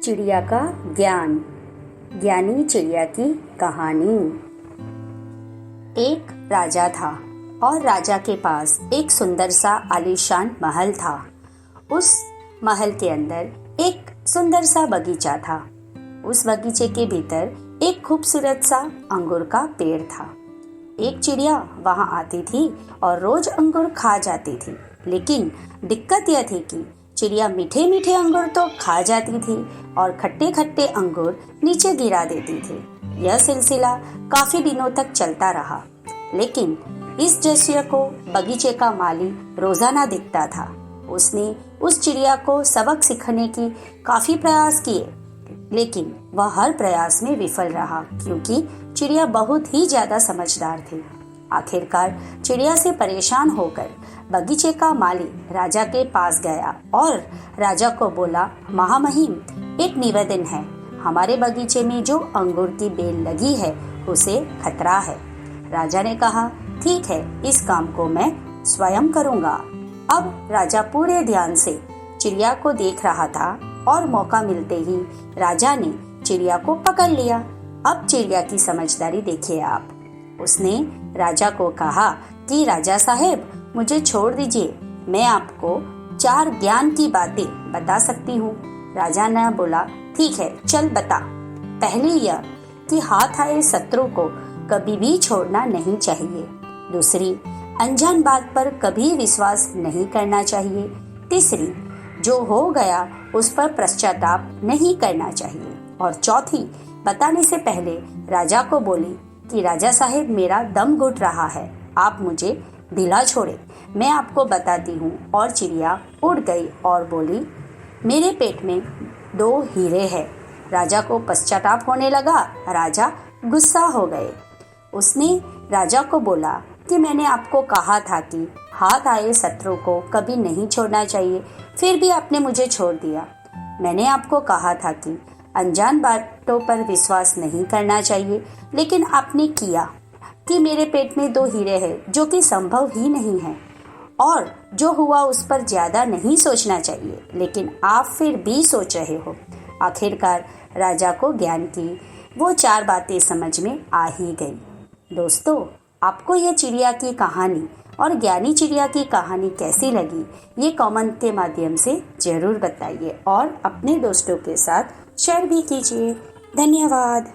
चिड़िया का ज्ञान। ज्ञानी चिड़िया की कहानी। एक राजा था और राजा के पास एक सुंदर सा आलीशान महल था। उस महल के अंदर एक सुंदर सा बगीचा था। उस बगीचे के भीतर एक खूबसूरत सा अंगूर का पेड़ था। एक चिड़िया वहां आती थी और रोज अंगूर खा जाती थी, लेकिन दिक्कत यह थी कि चिड़िया मीठे मीठे अंगूर तो खा जाती थी और खट्टे खट्टे अंगूर नीचे गिरा देती थी। यह सिलसिला काफी दिनों तक चलता रहा, लेकिन इस दृश्य को बगीचे का माली रोजाना दिखता था। उसने उस चिड़िया को सबक सिखाने की काफी प्रयास किए, लेकिन वह हर प्रयास में विफल रहा, क्योंकि चिड़िया बहुत ही ज्यादा समझदार थी। आखिरकार चिड़िया से परेशान होकर बगीचे का माली राजा के पास गया और राजा को बोला, महामहिम, एक निवेदन है। हमारे बगीचे में जो अंगूर की बेल लगी है उसे खतरा है। राजा ने कहा, ठीक है, इस काम को मैं स्वयं करूंगा। अब राजा पूरे ध्यान से चिड़िया को देख रहा था और मौका मिलते ही राजा ने चिड़िया को पकड़ लिया। अब चिड़िया की समझदारी देखिए आप। उसने राजा को कहा कि राजा साहेब, मुझे छोड़ दीजिए, मैं आपको 4 ज्ञान की बातें बता सकती हूँ। राजा ने बोला, ठीक है, चल बता। पहली यह कि हाथ आए शत्रु को कभी भी छोड़ना नहीं चाहिए। दूसरी, अनजान बात पर कभी विश्वास नहीं करना चाहिए। तीसरी, जो हो गया उस पर पश्चाताप नहीं करना चाहिए। और चौथी, बताने से पहले राजा को बोली कि राजा साहेब, मेरा दम घुट रहा है, आप मुझे ढीला छोड़े, मैं आपको बताती हूँ। और चिड़िया उड़ गई और बोली, मेरे पेट में 2 हीरे हैं। राजा को पश्चाताप होने लगा। राजा गुस्सा हो गए। उसने राजा को बोला कि मैंने आपको कहा था कि हाथ आए शत्रु को कभी नहीं छोड़ना चाहिए, फिर भी आपने मुझे छोड़ दिया। मैंने आपको कहा था कि अनजान बातों पर विश्वास नहीं करना चाहिए, लेकिन आपने किया। कि मेरे पेट में 2 हीरे हैं, जो कि संभव ही नहीं है, और जो हुआ उस पर ज्यादा नहीं सोचना चाहिए, लेकिन आप फिर भी सोच रहे हो। आखिरकार राजा को ज्ञान की वो 4 बातें समझ में आ ही गई। दोस्तों, आपको यह चिड़िया की कहानी और ज्ञानी चिड़िया की कहानी कैसी लगी, ये कमेंट के माध्यम से जरूर बताइए और अपने दोस्तों के साथ शेयर भी कीजिए। धन्यवाद।